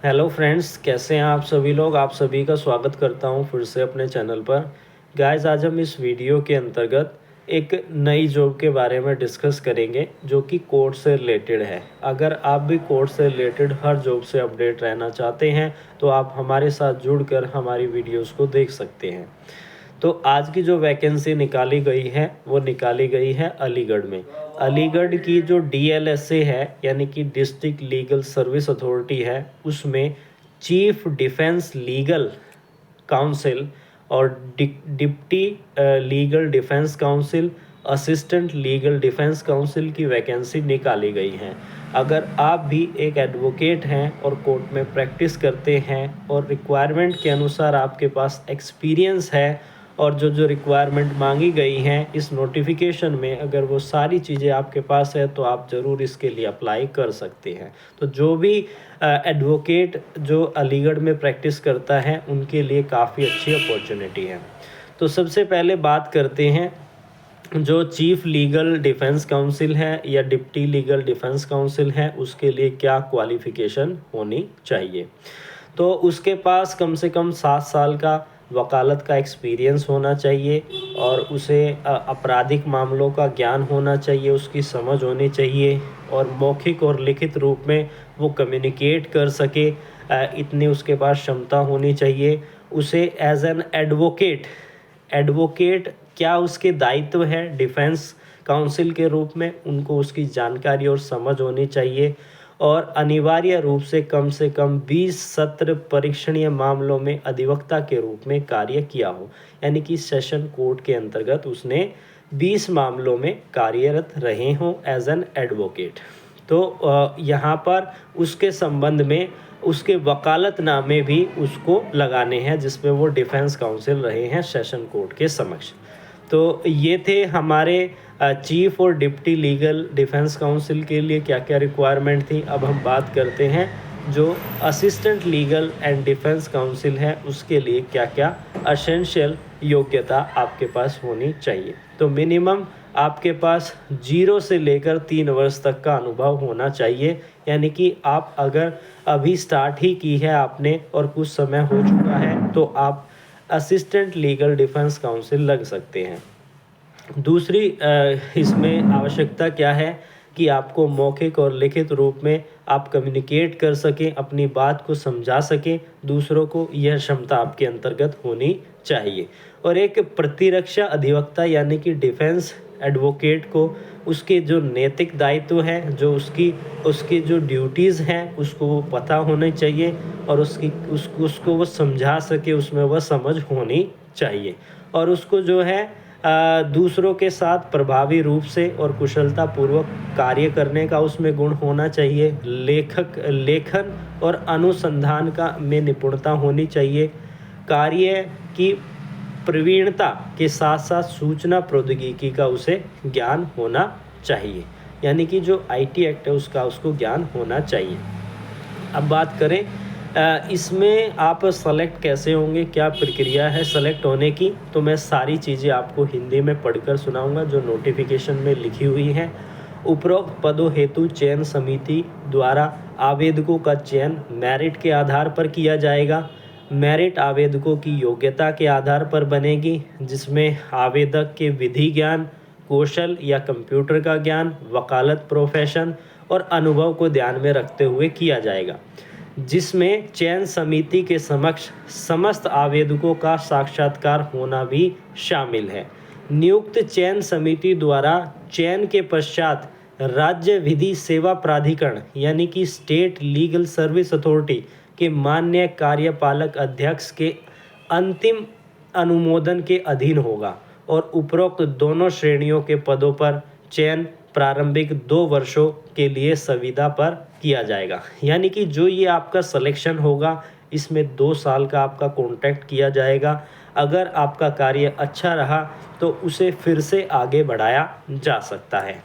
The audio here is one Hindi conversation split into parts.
हेलो फ्रेंड्स, कैसे हैं आप सभी लोग। आप सभी का स्वागत करता हूं फिर से अपने चैनल पर। गाइस, आज हम इस वीडियो के अंतर्गत एक नई जॉब के बारे में डिस्कस करेंगे जो कि कोर्स से रिलेटेड है। अगर आप भी कोर्स से रिलेटेड हर जॉब से अपडेट रहना चाहते हैं तो आप हमारे साथ जुड़कर हमारी वीडियोस को देख सकते हैं। तो आज की जो वैकेंसी निकाली गई है वो निकाली गई है अलीगढ़ में। अलीगढ़ की जो डीएलएसए है यानी कि डिस्ट्रिक्ट लीगल सर्विस अथॉरिटी है, उसमें चीफ डिफेंस लीगल काउंसिल और deputy legal defence council, assistant legal defence council की वैकेंसी निकाली गई हैं। अगर आप भी एक एडवोकेट हैं और कोर्ट में प्रैक्टिस करते हैं और रिक्वायरमेंट के अनुसार आपके पास एक्सपीरियंस है और जो जो रिक्वायरमेंट मांगी गई हैं इस नोटिफिकेशन में, अगर वो सारी चीज़ें आपके पास है तो आप ज़रूर इसके लिए अप्लाई कर सकते हैं। तो जो भी एडवोकेट जो अलीगढ़ में प्रैक्टिस करता है उनके लिए काफ़ी अच्छी अपॉर्चुनिटी है। तो सबसे पहले बात करते हैं जो चीफ लीगल डिफेंस काउंसिल है या डिप्टी लीगल डिफेंस काउंसिल है उसके लिए क्या क्वालिफ़िकेशन होनी चाहिए। तो उसके पास कम से कम 7 साल का वकालत का एक्सपीरियंस होना चाहिए और उसे आपराधिक मामलों का ज्ञान होना चाहिए, उसकी समझ होनी चाहिए और मौखिक और लिखित रूप में वो कम्युनिकेट कर सके, इतनी उसके पास क्षमता होनी चाहिए। उसे एज एन एडवोकेट क्या उसके दायित्व है डिफेंस काउंसिल के रूप में, उनको उसकी जानकारी और समझ होनी चाहिए और अनिवार्य रूप से कम 20 सत्र परीक्षणीय मामलों में अधिवक्ता के रूप में कार्य किया हो, यानी कि सेशन कोर्ट के अंतर्गत उसने 20 मामलों में कार्यरत रहे हों एज एन एडवोकेट। तो यहाँ पर उसके संबंध में उसके वकालतनामे भी उसको लगाने हैं जिसमें वो डिफेंस काउंसिल रहे हैं सेशन कोर्ट के समक्ष। तो ये थे हमारे चीफ और डिप्टी लीगल डिफेंस काउंसिल के लिए क्या क्या रिक्वायरमेंट थी। अब हम बात करते हैं जो assistant legal and defence council है उसके लिए क्या क्या असेंशियल योग्यता आपके पास होनी चाहिए। तो मिनिमम आपके पास 0 से लेकर 3 वर्ष तक का अनुभव होना चाहिए, यानी कि आप अगर अभी स्टार्ट ही की है आपने और कुछ समय हो चुका है तो आप असिस्टेंट लीगल डिफेंस काउंसिल लग सकते हैं। दूसरी इसमें आवश्यकता क्या है कि आपको मौखिक और लिखित रूप में आप कम्युनिकेट कर सकें, अपनी बात को समझा सकें दूसरों को, यह क्षमता आपके अंतर्गत होनी चाहिए। और एक प्रतिरक्षा अधिवक्ता यानी कि डिफेंस एडवोकेट को उसके जो नैतिक दायित्व हैं, जो उसकी जो ड्यूटीज़ हैं उसको वो पता होना चाहिए और उसको वो समझा सके, उसमें वह समझ होनी चाहिए और उसको जो है दूसरों के साथ प्रभावी रूप से और कुशलतापूर्वक कार्य करने का उसमें गुण होना चाहिए। लेखन और अनुसंधान का में निपुणता होनी चाहिए। कार्य की प्रवीणता के साथ साथ सूचना प्रौद्योगिकी का उसे ज्ञान होना चाहिए, यानी कि जो आईटी एक्ट है उसका उसको ज्ञान होना चाहिए। अब बात करें इसमें आप सेलेक्ट कैसे होंगे, क्या प्रक्रिया है सेलेक्ट होने की, तो मैं सारी चीज़ें आपको हिंदी में पढ़कर सुनाऊंगा जो नोटिफिकेशन में लिखी हुई हैं। उपरोक्त पदों हेतु चयन समिति द्वारा आवेदकों का चयन मेरिट के आधार पर किया जाएगा। मेरिट आवेदकों की योग्यता के आधार पर बनेगी, जिसमें आवेदक के विधि ज्ञान, कौशल या कंप्यूटर का ज्ञान, वकालत प्रोफेशन और अनुभव को ध्यान में रखते हुए किया जाएगा, जिसमें चयन समिति के समक्ष समस्त आवेदकों का साक्षात्कार होना भी शामिल है। नियुक्त चयन समिति द्वारा चयन के पश्चात राज्य विधि सेवा प्राधिकरण यानी कि स्टेट लीगल सर्विस अथॉरिटी के माननीय कार्यपालक अध्यक्ष के अंतिम अनुमोदन के अधीन होगा और उपरोक्त दोनों श्रेणियों के पदों पर चयन प्रारंभिक 2 वर्षों के लिए संविदा पर किया जाएगा। यानी कि जो ये आपका सिलेक्शन होगा इसमें 2 साल का आपका कॉन्ट्रैक्ट किया जाएगा। अगर आपका कार्य अच्छा रहा तो उसे फिर से आगे बढ़ाया जा सकता है।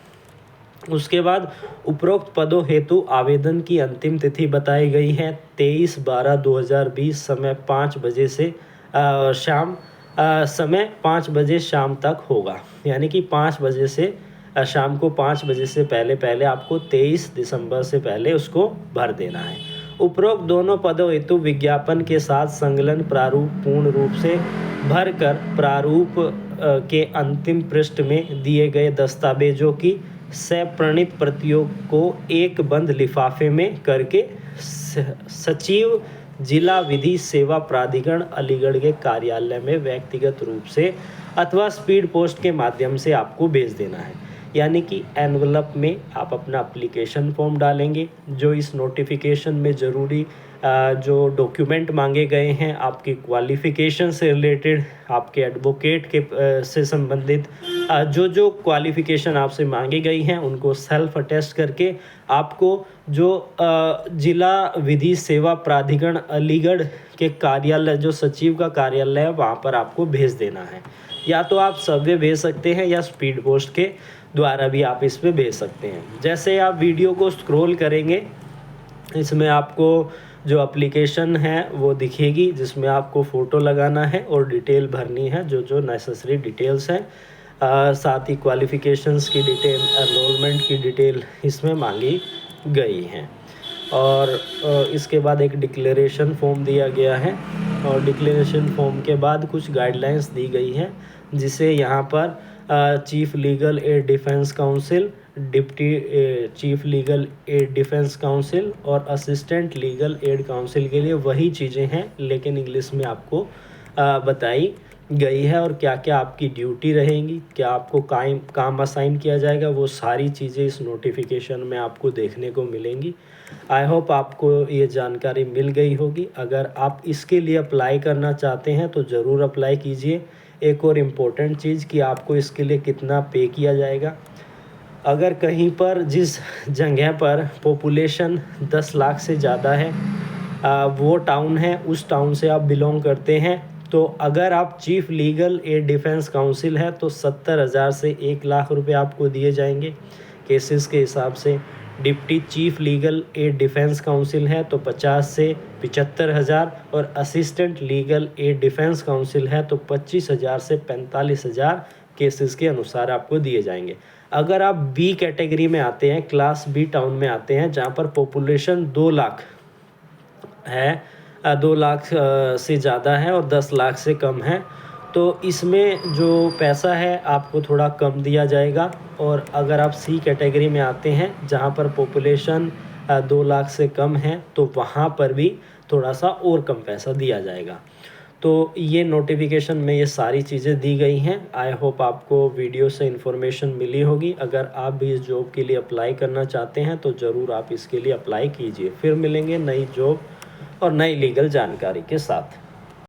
उसके बाद उपरोक्त पदों हेतु आवेदन की अंतिम तिथि बताई गई है 23/12/2020 समय 5 बजे से समय 5 बजे शाम तक होगा, यानी कि 5 बजे से शाम को 5 बजे से पहले आपको 23 दिसंबर से पहले उसको भर देना है। उपरोक्त दोनों पदों हेतु विज्ञापन के साथ संलग्न प्रारूप पूर्ण रूप से भरकर प्रारूप के अंतिम पृष्ठ में दिए गए दस्तावेजों की सप्रणीत प्रतियों को एक बंद लिफाफे में करके सचिव जिला विधि सेवा प्राधिकरण अलीगढ़ के कार्यालय में व्यक्तिगत रूप से अथवा स्पीड पोस्ट के माध्यम से आपको भेज देना है। यानी कि एनवलप में आप अपना एप्लीकेशन फॉर्म डालेंगे, जो इस नोटिफिकेशन में ज़रूरी जो डॉक्यूमेंट मांगे गए हैं, आपकी क्वालिफ़िकेशन से रिलेटेड, आपके एडवोकेट के से संबंधित जो क्वालिफ़िकेशन आपसे मांगी गई हैं उनको सेल्फ अटेस्ट करके आपको जो जिला विधि सेवा प्राधिकरण अलीगढ़ के कार्यालय, जो सचिव का कार्यालय है, वहाँ पर आपको भेज देना है। या तो आप सर्वे भेज सकते हैं या स्पीड पोस्ट के द्वारा भी आप इस पे भेज सकते हैं। जैसे आप वीडियो को स्क्रॉल करेंगे, इसमें आपको जो एप्लीकेशन है वो दिखेगी, जिसमें आपको फ़ोटो लगाना है और डिटेल भरनी है, जो नेसेसरी डिटेल्स हैं। साथ ही क्वालिफ़िकेशंस की डिटेल, एनरोलमेंट की डिटेल इसमें मांगी गई हैं। और इसके बाद एक डिक्लेरेशन फॉर्म दिया गया है और डिक्लेरेशन फॉर्म के बाद कुछ गाइडलाइंस दी गई हैं, जिसे यहाँ पर chief legal aid defence council, deputy chief legal aid defence council और असिस्टेंट लीगल एड काउंसिल के लिए वही चीज़ें हैं, लेकिन इंग्लिश में आपको बताई गई है। और क्या क्या आपकी ड्यूटी रहेंगी, क्या आपको काम असाइन किया जाएगा, वो सारी चीज़ें इस नोटिफिकेशन में आपको देखने को मिलेंगी। आई होप आपको ये जानकारी मिल गई होगी। अगर आप इसके लिए अप्लाई करना चाहते हैं तो ज़रूर अप्लाई कीजिए। एक और इम्पोर्टेंट चीज़ कि आपको इसके लिए कितना पे किया जाएगा। अगर कहीं पर जिस जगह पर पॉपुलेशन 10 लाख से ज़्यादा है, वो टाउन है, उस टाउन से आप बिलोंग करते हैं, तो अगर आप chief legal aid defence council है तो 70,000 से 1 लाख रुपए आपको दिए जाएंगे केसेस के हिसाब से। Deputy chief legal aid defence council है तो 50 से 75,000 और assistant legal aid defence council है तो 25,000 से 45,000 केसेस के अनुसार आपको दिए जाएंगे। अगर आप बी कैटेगरी में आते हैं, क्लास बी टाउन में आते हैं, जहाँ पर पॉपुलेशन 2 लाख है, 2 लाख से ज़्यादा है और 10 लाख से कम है, तो इसमें जो पैसा है आपको थोड़ा कम दिया जाएगा। और अगर आप सी कैटेगरी में आते हैं, जहाँ पर पॉपुलेशन 2 लाख से कम है, तो वहाँ पर भी थोड़ा सा और कम पैसा दिया जाएगा। तो ये नोटिफिकेशन में ये सारी चीज़ें दी गई हैं। आई होप आपको वीडियो से इन्फॉर्मेशन मिली होगी। अगर आप भी इस जॉब के लिए अप्लाई करना चाहते हैं तो ज़रूर आप इसके लिए अप्लाई कीजिए। फिर मिलेंगे नई जॉब और नई लीगल जानकारी के साथ।